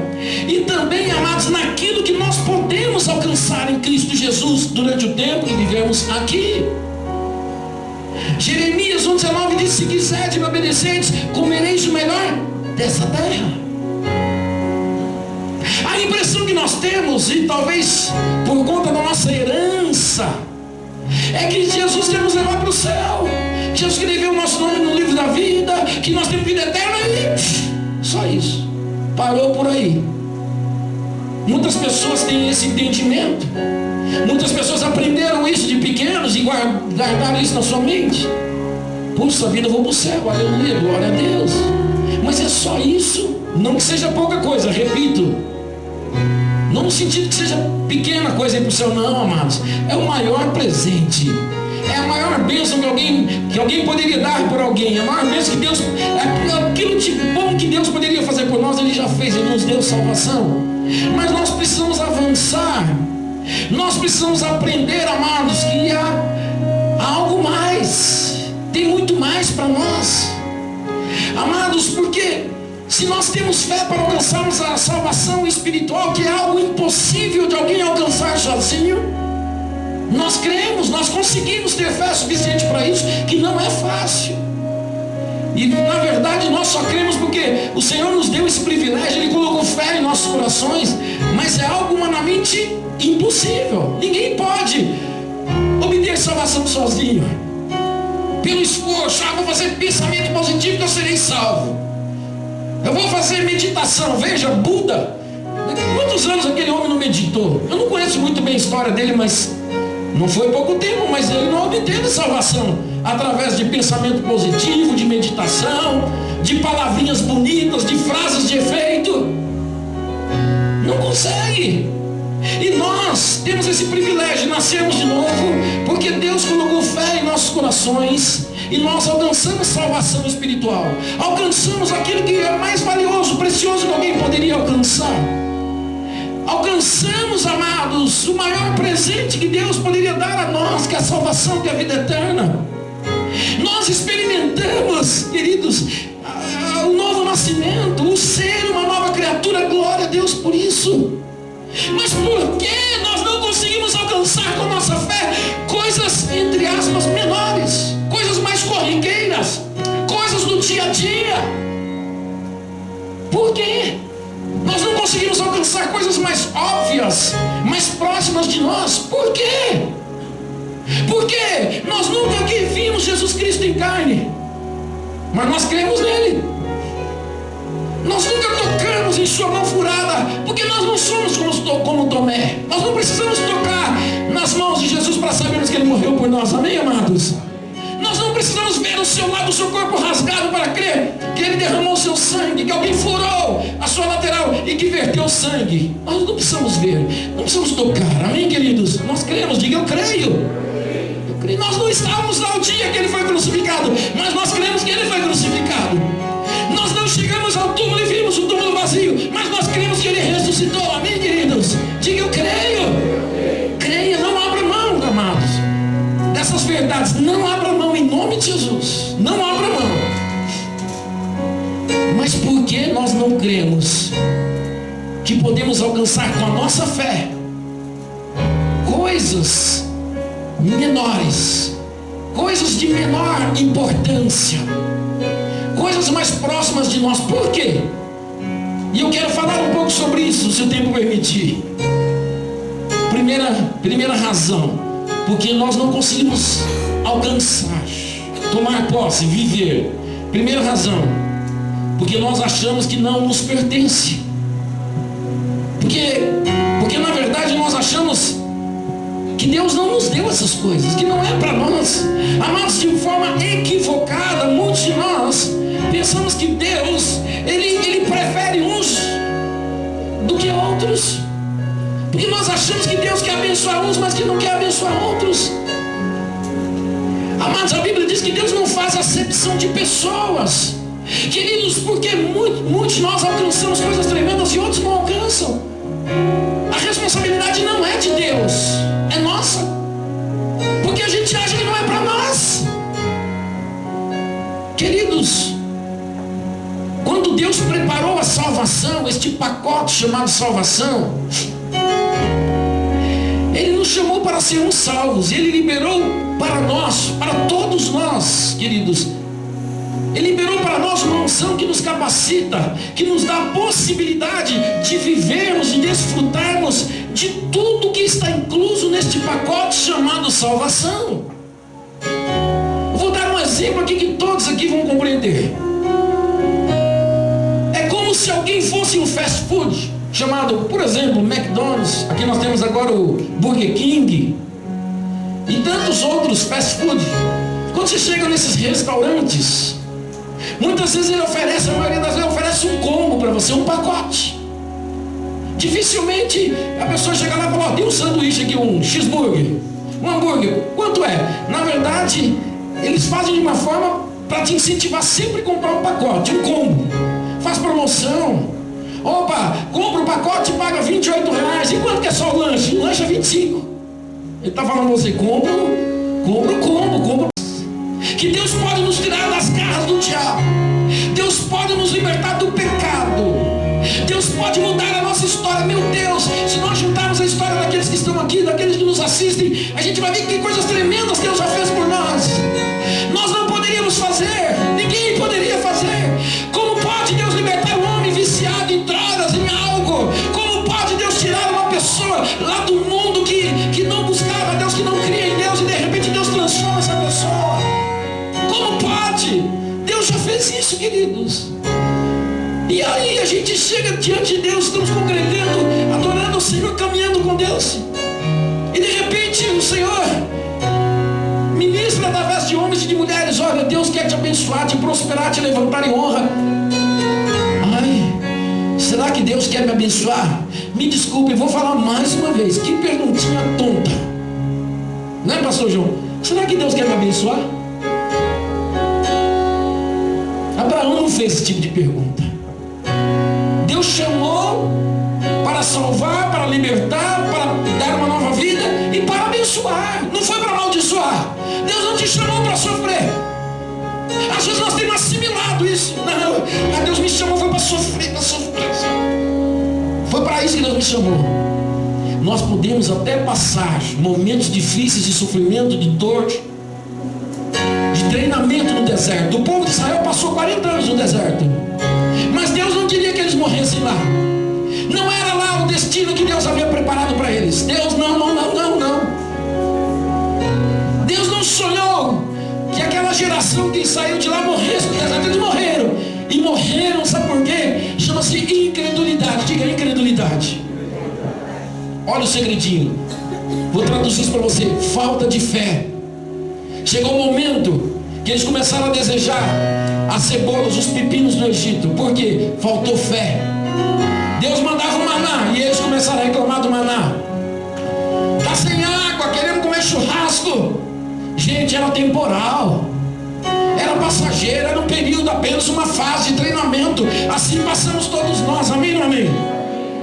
S1: e também, amados, naquilo que nós podemos alcançar em Cristo Jesus durante o tempo que vivemos aqui. Jeremias 1,19 diz: se quiserdes me obedeceres, comereis o melhor dessa terra. A impressão que nós temos, e talvez por conta da nossa herança, é que Jesus quer nos levar para o céu, Jesus quer ver o nosso nome no livro da vida, que nós temos vida eterna, e só isso, parou por aí. Muitas pessoas têm esse entendimento, muitas pessoas aprenderam isso de pequenos e guardaram isso na sua mente. Puxa vida, eu vou para o céu, aleluia, glória a Deus. Mas é só isso? Não que seja pouca coisa, repito, não no sentido que seja pequena coisa ir para o céu, não, amados. É o maior presente, é a maior bênção que alguém poderia dar por alguém. A maior bênção que Deus, aquilo de bom que Deus poderia fazer por nós, Ele já fez, Ele nos deu salvação. Mas nós precisamos avançar, nós precisamos aprender, amados, que há algo mais, tem muito mais para nós, amados, porque se nós temos fé para alcançarmos a salvação espiritual, que é algo impossível de alguém alcançar sozinho, nós cremos, nós conseguimos ter fé suficiente para isso, que não é fácil. E na verdade nós só cremos porque o Senhor nos deu esse privilégio, Ele colocou fé em nossos corações, mas é algo humanamente impossível. Ninguém pode obter salvação sozinho, pelo esforço. Vou fazer pensamento positivo que eu serei salvo. Eu vou fazer meditação. Veja, Buda, quantos anos aquele homem não meditou? Eu não conheço muito bem a história dele, mas não foi pouco tempo, mas ele não obteve salvação através de pensamento positivo, de meditação, de palavrinhas bonitas, de frases de efeito. Não consegue. E nós temos esse privilégio, nascemos de novo, porque Deus colocou fé em nossos corações e nós alcançamos salvação espiritual. Alcançamos aquilo que é mais valioso, precioso que alguém poderia alcançar. Alcançamos, amados, o maior presente que Deus poderia dar a nós, que é a salvação, que é a vida eterna. Nós experimentamos, queridos, o novo nascimento, o ser uma nova criatura. Glória a Deus por isso. Mas por que nós não conseguimos alcançar com nossa fé coisas, entre aspas, menores, coisas mais corriqueiras, coisas do dia a dia? Por quê? Nós não conseguimos alcançar coisas mais óbvias, mais próximas de nós. Por quê? Porque nós nunca aqui vimos Jesus Cristo em carne, mas nós cremos nele. Nós nunca tocamos em sua mão furada, porque nós não somos como Tomé. Nós não precisamos tocar nas mãos de Jesus para sabermos que ele morreu por nós. Amém, amados? Nós não precisamos ver o seu lado, o seu corpo rasgado para crer que ele derramou o seu sangue, que alguém furou a sua lateral e que verteu sangue. Nós não precisamos ver, não precisamos tocar. Amém, queridos? Nós cremos, diga eu creio. Nós não estávamos lá o dia que ele foi crucificado, mas nós cremos que ele foi crucificado. Nós não chegamos ao túmulo e vimos o túmulo vazio, mas nós cremos que ele ressuscitou. Amém, queridos? Diga eu creio. Creia, não abra mão, amados, dessas verdades. Não abra mão em nome de Jesus. Não abra mão. Mas por que nós não cremos que podemos alcançar com a nossa fé coisas menores, coisas de menor importância, coisas mais próximas de nós? Por quê? E eu quero falar um pouco sobre isso, se o tempo permitir. Primeira razão, porque nós não conseguimos alcançar, tomar posse, viver. Primeira razão, porque nós achamos que não nos pertence. Porque na verdade nós achamos que Deus não nos deu essas coisas, que não é para nós. Amados, de forma equivocada, muitos de nós pensamos que Deus, Ele prefere uns do que outros. Porque nós achamos que Deus quer abençoar uns, mas que não quer abençoar outros. Amados, a Bíblia diz que Deus não faz acepção de pessoas. Queridos, porque muitos de nós alcançamos coisas tremendas e outros não alcançam. A responsabilidade não é de Deus, é nossa. Porque a gente acha que não é para nós. Queridos, quando Deus preparou a salvação, este pacote chamado salvação, Ele nos chamou para sermos salvos. Ele liberou para nós, para todos nós, queridos, Ele liberou para nós uma unção que nos capacita, que nos dá a possibilidade de vivermos e desfrutarmos de tudo que está incluso neste pacote chamado salvação. Eu vou dar um exemplo aqui que todos aqui vão compreender. É como se alguém fosse um fast food, chamado, por exemplo, McDonald's. Aqui nós temos agora o Burger King e tantos outros fast food. Quando você chega nesses restaurantes, muitas vezes ele oferece, a maioria das vezes oferece um combo para você, um pacote. Dificilmente a pessoa chega lá e fala, tem um sanduíche aqui, um cheeseburger, um hambúrguer, quanto é? Na verdade, eles fazem de uma forma para te incentivar sempre a comprar um pacote, um combo. Faz promoção. Opa, compra o pacote e paga R$28. E quanto que é só o lanche? O lanche é 25. Ele está falando para você, compra o combo. Que Deus pode nos tirar das garras do diabo. Deus pode nos libertar do pecado. Deus pode mudar a nossa história. Meu Deus, se nós juntarmos a história daqueles que estão aqui, daqueles que nos assistem, a gente vai ver que coisas tremendas Deus já fez por nós. Nós não poderíamos fazer, ninguém poderia isso, queridos. E aí a gente chega diante de Deus, estamos congregando, adorando o Senhor, caminhando com Deus. E de repente o Senhor ministra através de homens e de mulheres: olha, Deus quer te abençoar, te prosperar, te levantar em honra. Ai, será que Deus quer me abençoar? Me desculpe, vou falar mais uma vez. Que perguntinha tonta. Não é, pastor João? Será que Deus quer me abençoar? Abraão não fez esse tipo de pergunta. Deus chamou para salvar, para libertar, para dar uma nova vida e para abençoar. Não foi para amaldiçoar. Deus não te chamou para sofrer. Às vezes nós temos assimilado isso. Não, Deus me chamou foi para sofrer, para sofrer. Foi para isso que Deus me chamou. Nós podemos até passar momentos difíceis de sofrimento, de dor, de treinamento no deserto. O povo de Israel passou 40 anos no deserto. Mas Deus não queria que eles morressem lá. Não era lá o destino que Deus havia preparado para eles. Deus não. Deus não sonhou que aquela geração que saiu de lá morresse no deserto. Eles morreram. E morreram, sabe por quê? Chama-se incredulidade. Diga incredulidade. Olha o segredinho. Vou traduzir isso para você. Falta de fé. Chegou o momento que eles começaram a desejar as cebolas, os pepinos do Egito. Por quê? Faltou fé. Deus mandava o maná e eles começaram a reclamar do maná. Está sem água, queremos comer churrasco. Gente, era temporal, era passageiro, era um período apenas, uma fase de treinamento. Assim passamos todos nós, amém ou amém?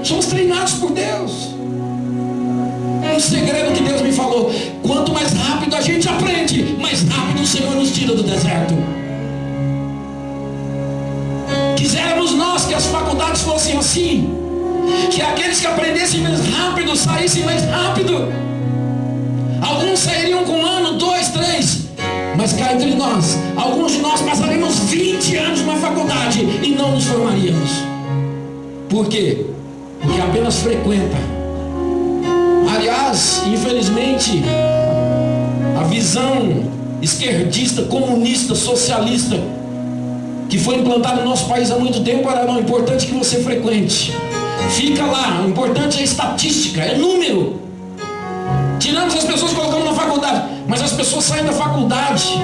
S1: Somos treinados por Deus. Um segredo que Deus me falou: quanto mais rápido a gente aprende, mais rápido o Senhor nos tira do deserto. Quiséramos nós que as faculdades fossem assim, que aqueles que aprendessem mais rápido saíssem mais rápido. Alguns sairiam com 1 ano, 2, 3, mas cá entre nós, alguns de nós passaríamos 20 anos na faculdade e não nos formaríamos. Por quê? Porque apenas frequenta. Aliás, infelizmente, a visão esquerdista, comunista, socialista que foi implantada no nosso país há muito tempo era: não, é importante que você frequente. Fica lá, o importante é estatística, é número. Tiramos as pessoas e colocamos na faculdade. Mas as pessoas saem da faculdade.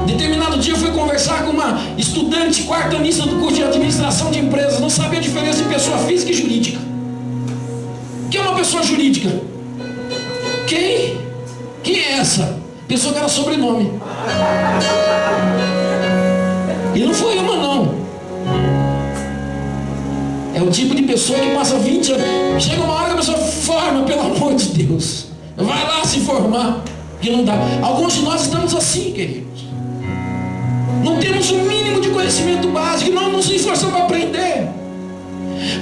S1: Determinado dia eu fui conversar com uma estudante quartanista do curso de administração de empresas. Não sabia a diferença de pessoa física e jurídica. O que é uma pessoa jurídica? Quem é essa? Pessoa que era sobrenome. E não foi uma não. É o tipo de pessoa que passa 20 anos. Chega uma hora que a pessoa forma, pelo amor de Deus. Vai lá se formar, que não dá. Alguns de nós estamos assim, queridos. Não temos um mínimo de conhecimento básico, não nos esforçamos para aprender.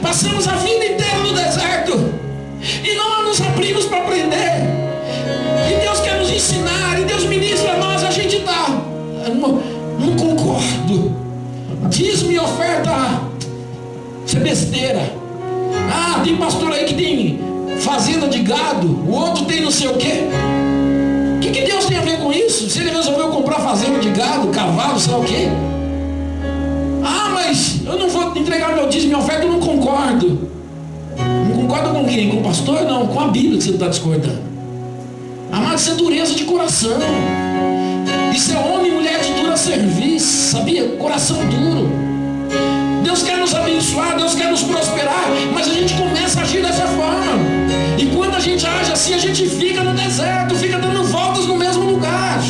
S1: Passamos a vida inteira no deserto e não nos abrimos para aprender. E Deus quer nos ensinar, e Deus ministra a nós, a gente está. Não concordo. Dízimo e oferta, isso é besteira. Tem pastor aí que tem fazenda de gado, o outro tem não sei o quê. O que Deus tem a ver com isso? Se ele resolveu comprar fazenda de gado, cavalo, sei lá o quê. Mas eu não vou entregar meu dízimo e oferta, eu não concordo. Não concordo com quem? Com o pastor? Não, com a Bíblia que você está discordando. Amado, isso é dureza de coração. Isso é homem e mulher de dura serviço, sabia? Coração duro. Deus quer nos abençoar, Deus quer nos prosperar, mas a gente começa a agir dessa forma. E quando a gente age assim, a gente fica no deserto, fica dando voltas no mesmo lugar.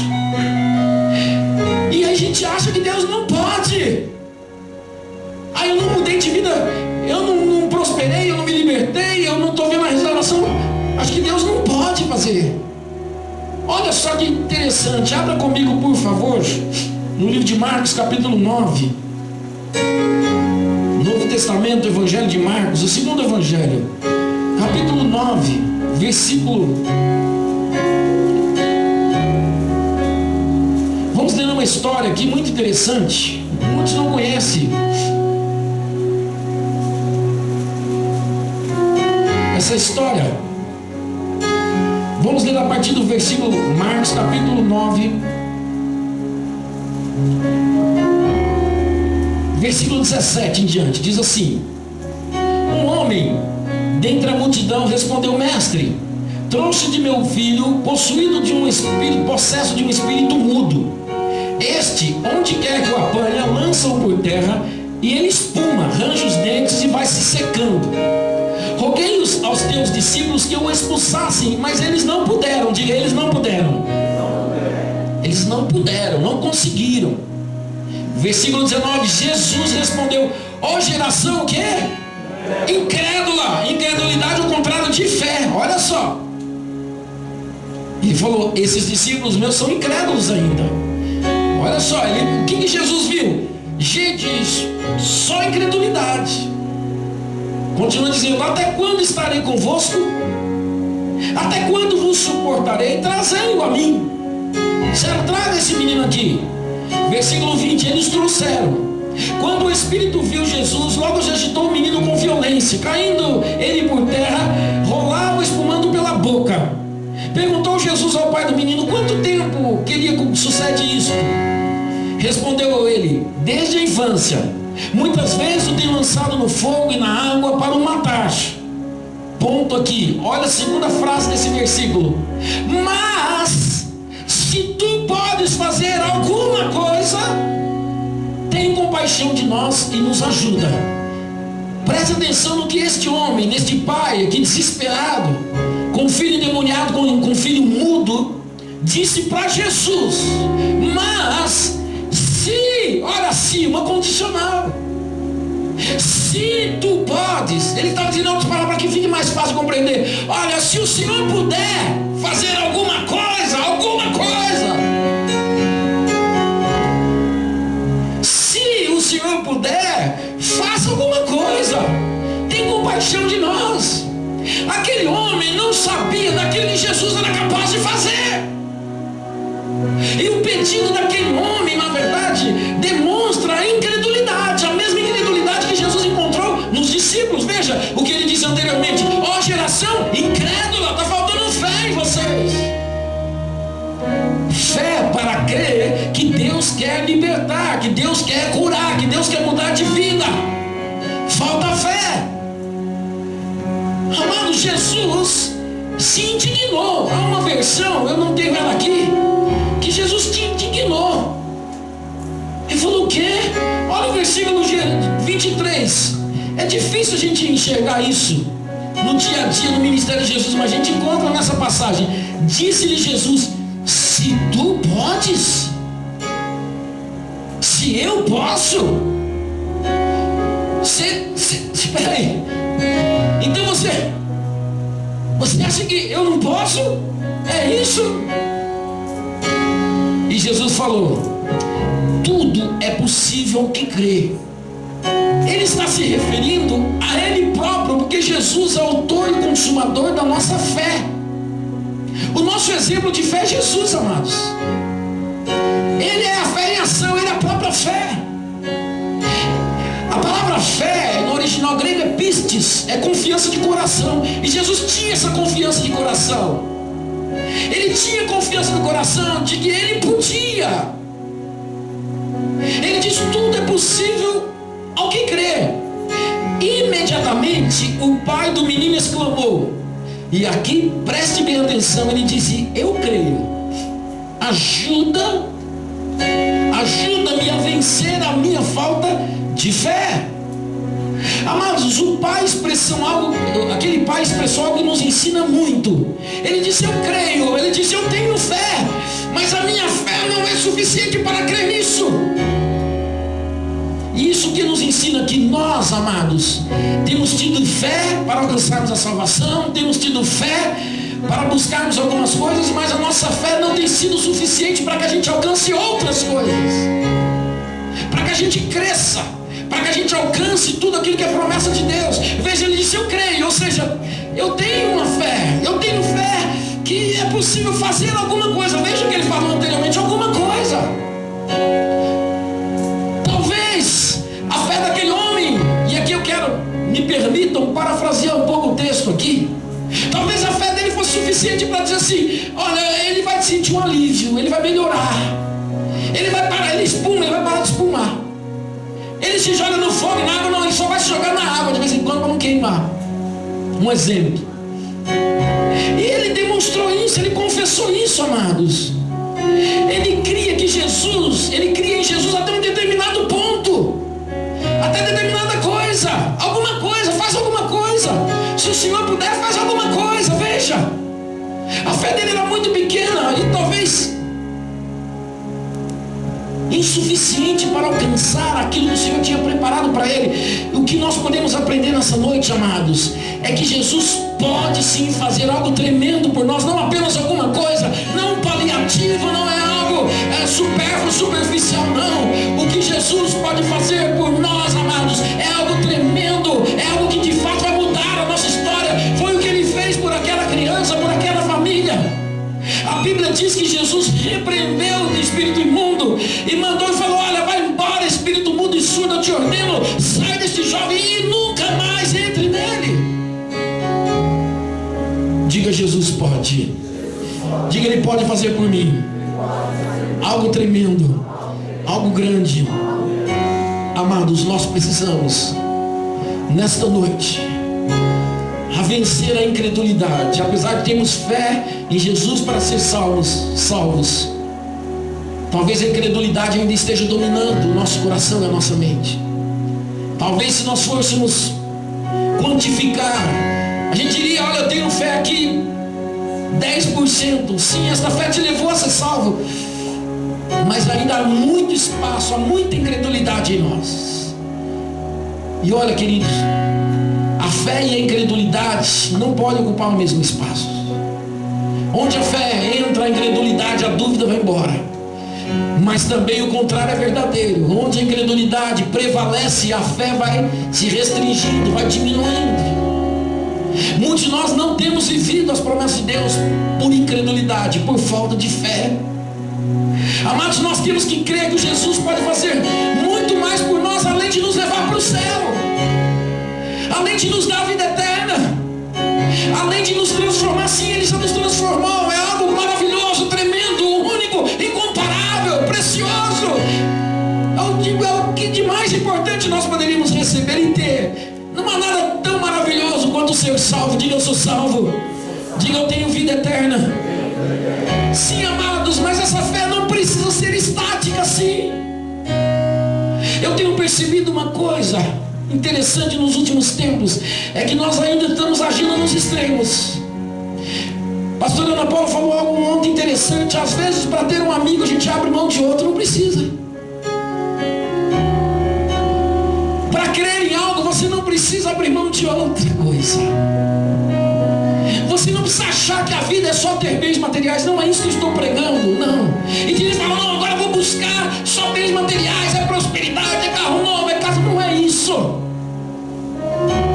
S1: E a gente acha que Deus não pode. Eu não mudei de vida, eu não prosperei, eu não me libertei, eu não estou vendo a restauração. Acho que Deus não pode fazer. Olha só que interessante, abra comigo por favor, no livro de Marcos capítulo 9. Novo Testamento, Evangelho de Marcos, o segundo Evangelho, capítulo 9, versículo. Vamos ler uma história aqui muito interessante, muitos não conhecem essa história. Vamos ler a partir do versículo, Marcos capítulo 9. Versículo 17 em diante, diz assim: um homem dentre a multidão respondeu: mestre, trouxe de meu filho possuído de um espírito, possesso de um espírito mudo. Este, onde quer que o apanha, lança-o por terra, e ele espuma, arranja os dentes e vai se secando. Roguei aos teus discípulos que o expulsassem, mas eles não puderam. Diga, eles não puderam. Eles não puderam, não conseguiram. Versículo 19, Jesus respondeu: ó geração o quê? Incrédula. Incredulidade ao contrário de fé. Olha só. Ele falou: esses discípulos meus são incrédulos ainda. Olha só, o que Jesus viu? Gente, só incredulidade. Continua dizendo: até quando estarei convosco? Até quando vos suportarei? Trazei-o a mim. Traga esse menino aqui. Versículo 20, eles trouxeram. Quando o Espírito viu Jesus, logo se agitou o menino com violência. Caindo ele por terra, rolava espumando pela boca. Perguntou Jesus ao pai do menino: quanto tempo queria que sucede isso? Respondeu ele: desde a infância. Muitas vezes o tem lançado no fogo e na água para o matar. Ponto aqui. Olha a segunda frase desse versículo. Mas se tu podes fazer alguma coisa, tem compaixão de nós e nos ajuda. Preste atenção no que este homem, neste pai aqui desesperado, com filho endemoniado, com filho mudo, disse para Jesus: mas se, olha assim, uma condicional, se tu podes, ele estava dizendo outras palavras que fique mais fácil de compreender. Olha, se o Senhor puder fazer alguma coisa, se o Senhor puder, faça alguma coisa, tem compaixão de nós. Aquele homem não sabia daquilo que Jesus era capaz de fazer. E o pedido daquele homem, na verdade, demonstra a incredulidade, a mesma incredulidade que Jesus encontrou nos discípulos. Veja o que ele disse anteriormente: ó geração incrédula, está faltando fé em vocês. Fé para crer que Deus quer libertar, que Deus quer curar, que Deus quer mudar de vida. Falta fé. Amado, Jesus se indignou. Há uma versão, eu não tenho ela aqui, que Jesus se indignou. Ele falou: o quê? Olha o versículo 23. É difícil a gente enxergar isso no dia a dia, no ministério de Jesus, mas a gente encontra nessa passagem. Disse-lhe Jesus: se tu podes, se eu posso, espera aí, então você acha que eu não posso? É isso? E Jesus falou: tudo é possível que crê. Ele está se referindo a Ele próprio, porque Jesus é autor e consumador da nossa fé. O nosso exemplo de fé é Jesus, amados. Ele é a fé em ação, Ele é a própria fé. A palavra fé, no original grego, é pistis, é confiança de coração. E Jesus tinha essa confiança de coração. Ele tinha confiança no coração de que Ele podia. Ele diz: tudo é possível ao que crê. Imediatamente o pai do menino exclamou, e aqui preste bem atenção, ele disse: eu creio, ajuda-me a vencer a minha falta de fé. Amados, o pai aquele pai expressou algo que nos ensina muito. Ele disse: eu creio, ele disse: eu tenho fé, mas a minha fé não é suficiente para crer nisso. Isso que nos ensina que nós, amados, temos tido fé para alcançarmos a salvação, temos tido fé para buscarmos algumas coisas, mas a nossa fé não tem sido suficiente para que a gente alcance outras coisas, para que a gente cresça, para que a gente alcance tudo aquilo que é promessa de Deus. Veja, ele disse: eu creio, ou seja, eu tenho fé que é possível fazer alguma coisa. Veja o que ele falou anteriormente: alguma coisa. Talvez a fé daquele homem, e aqui eu quero, me permitam parafrasear um pouco o texto aqui, talvez a fé dele fosse suficiente para dizer assim: olha, ele vai sentir um alívio, ele vai melhorar, ele vai parar, ele vai parar de espumar. Ele se joga no fogo e na água, não, ele só vai se jogar na água de vez em quando para não queimar. Um exemplo. E ele demonstrou isso, ele confessou isso, amados. Ele cria em Jesus até um determinado ponto, até determinada coisa, alguma coisa, faz alguma coisa. Se o Senhor puder, faz alguma coisa. Veja, a fé dele era muito pequena e talvez insuficiente para alcançar aquilo que o Senhor tinha preparado para ele. O que nós podemos aprender nessa noite, amados, é que Jesus pode sim fazer algo tremendo por nós, não apenas alguma coisa, não um paliativo, não é algo supérfluo, superficial, não. O que Jesus pode fazer por nós, amados, é algo tremendo, é algo que de fato vai mudar a nossa história. Foi o que ele fez por aquela criança, por aquela família. A Bíblia diz que Jesus repreendeu o espírito imundo e mandou e falou: olha, vai embora, espírito mudo e surdo, eu te ordeno, sai deste jovem e nunca mais entre nele. Diga: Jesus pode. Diga: ele pode fazer por mim algo tremendo, algo grande. Amados, nós precisamos nesta noite a vencer a incredulidade. Apesar de termos fé em Jesus para ser salvos, talvez a incredulidade ainda esteja dominando o nosso coração e a nossa mente. Talvez se nós fôssemos quantificar, a gente diria: olha, eu tenho fé aqui 10%. Sim, esta fé te levou a ser salvo, mas ainda há muito espaço, há muita incredulidade em nós. E olha, queridos, a fé e a incredulidade não podem ocupar o mesmo espaço. Onde a fé entra, a incredulidade, a dúvida vai embora. Mas também o contrário é verdadeiro. Onde a incredulidade prevalece, a fé vai se restringindo, vai diminuindo. Muitos de nós não temos vivido as promessas de Deus por incredulidade, por falta de fé. Amados, nós temos que crer que Jesus pode fazer muito mais por nós, além de nos levar para o céu, além de nos dar a vida eterna, além de nos transformar. Sim, Ele já nos transformou. É algo maravilhoso, tremendo, único, incomparável, precioso. É o que de mais importante nós poderíamos receber e ter. Não há nada tão maravilhoso quanto ser salvo. Diga: eu sou salvo. Diga: eu tenho vida eterna. Sim, amados, mas essa fé não precisa ser estática assim. Eu tenho percebido uma coisa interessante nos últimos tempos, é que nós ainda estamos agindo nos extremos. Pastor Ana Paula falou algo muito interessante. Às vezes, para ter um amigo, a gente abre mão de outro. Não precisa. Para crer em algo, você não precisa abrir mão de outra coisa. Você não precisa achar que a vida é só ter bens materiais. Não é isso que eu estou pregando, não. E tem gente que fala: não, agora eu vou buscar só bens materiais, é prosperidade, é carro novo, é casa. Não é isso.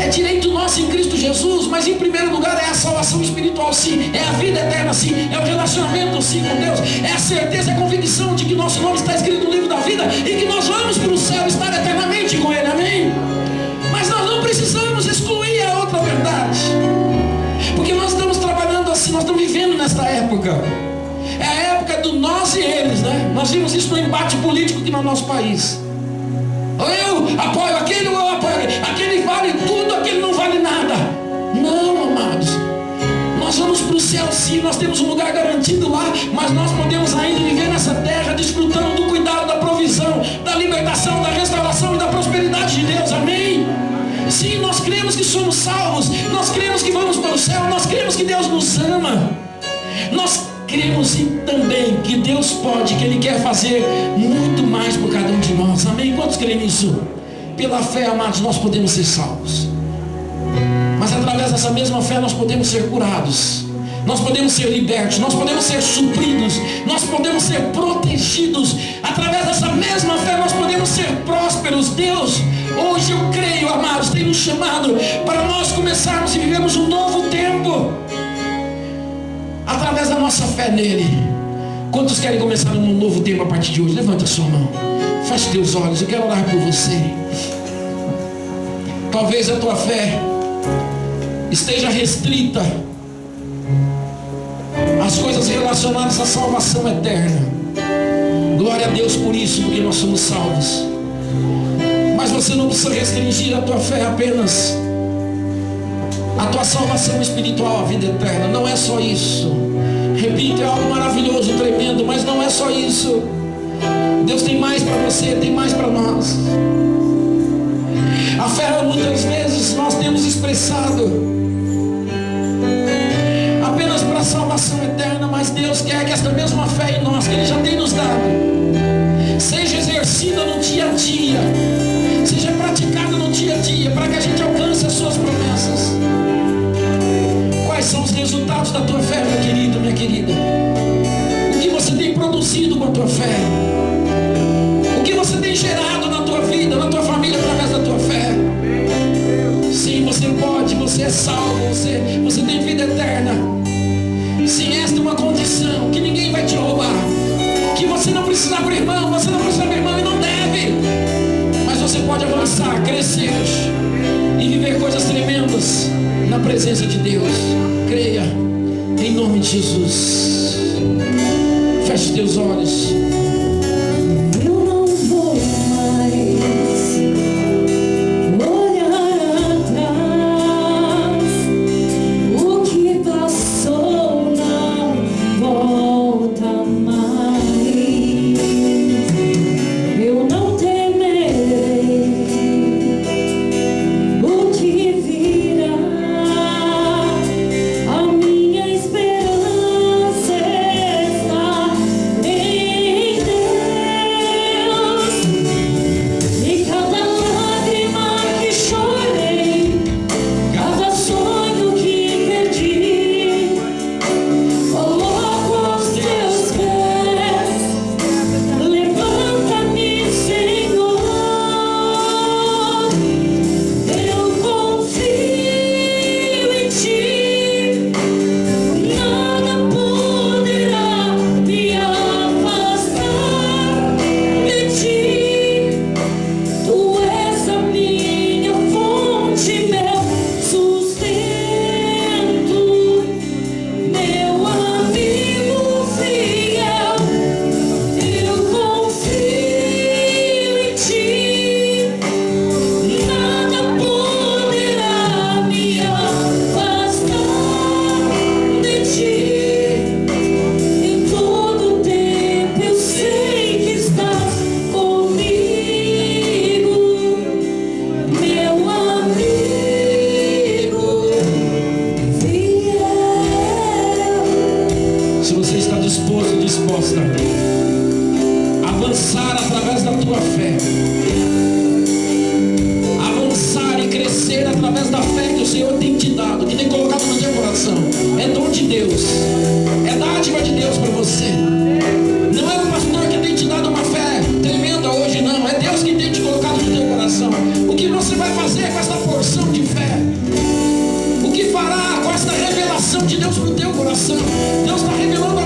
S1: É direito nosso em Cristo Jesus, mas em primeiro lugar é a salvação espiritual, sim. É a vida eterna, sim. É o relacionamento, sim, com Deus. É a certeza, a convicção de que nosso nome está escrito no livro da vida e que nós vamos para o céu estar eternamente com Ele, amém? Mas nós não precisamos excluir a outra verdade, porque nós estamos trabalhando assim, nós estamos vivendo nesta época. É a época do nós e eles, né? Nós vimos isso no embate político aqui no nosso país. Eu apoio aquele, ou eu apoio aquele. Aquele vale tudo, aquele não vale nada. Não, amados. Nós vamos para o céu sim, nós temos um lugar garantido lá, mas nós podemos ainda viver nessa terra desfrutando do cuidado, da provisão, da libertação, da restauração e da prosperidade de Deus, amém? Sim, nós cremos que somos salvos, nós cremos que vamos para o céu, nós cremos que Deus nos ama. Nós cremos também que Deus pode, que Ele quer fazer muito mais por cada um de nós, amém? Quantos creem nisso? Pela fé, amados, nós podemos ser salvos, mas através dessa mesma fé nós podemos ser curados, nós podemos ser libertos, nós podemos ser supridos, nós podemos ser protegidos. Através dessa mesma fé nós podemos ser prósperos. Deus, hoje eu creio, amados, tem nos chamado para nós começarmos e vivermos um novo tempo através da nossa fé nele. Quantos querem começar um novo tempo a partir de hoje? Levanta a sua mão, feche teus olhos, eu quero orar por você. Talvez a tua fé esteja restrita às coisas relacionadas à salvação eterna. Glória a Deus por isso, porque nós somos salvos. Mas você não precisa restringir a tua fé apenas a tua salvação espiritual, a vida eterna. Não é só isso. Repito, é algo maravilhoso, tremendo, mas não é só isso. Deus tem mais para você, tem mais para nós. A fé, muitas vezes nós temos expressado apenas para a salvação eterna, mas Deus quer que esta mesma fé em nós, que Ele já tem nos dado, seja exercida no dia a dia, seja praticada no dia a dia, para que a gente alcance as suas promessas. Quais são os resultados da tua fé, meu querido, minha querida? O que você tem produzido com a tua fé? O que você tem gerado na tua vida, na tua família, através da tua fé? Sim, você pode, você é salvo, você tem vida eterna. Sim, esta é uma condição que ninguém vai te roubar, que você não precisa abrir mão, você não precisa abrir mão e não deve, mas você pode avançar, crescer e viver coisas tremendas na presença de Deus. Creia em nome de Jesus. Feche teus olhos.
S2: Eu não vou mais olhar atrás. O que passou não volta mais. Eu não temerei o que virá. A minha esperança está em Deus. E cada lágrima que chorei, cada sonho que perdi, coloco aos teus pés. Levanta-me, Senhor. Eu confio em ti. Nada poderá me afastar de ti. Tu és a minha fonte, meu sustento, meu amigo fiel. Eu confio em ti. Nada poderá me afastar de ti. Em todo tempo eu sei que estás comigo, meu amigo fiel.
S1: Se você está disposto, disposta a avançar através da tua fé, avançar e crescer através da fé que o Senhor tem te dado, que tem colocado no teu coração, é dom de Deus, é dádiva de Deus para você. Não é o pastor que tem te dado uma fé tremenda hoje, não. É Deus que tem te colocado no teu coração. O que você vai fazer com essa porção de fé? O que fará com esta revelação de Deus no teu coração? Deus está revelando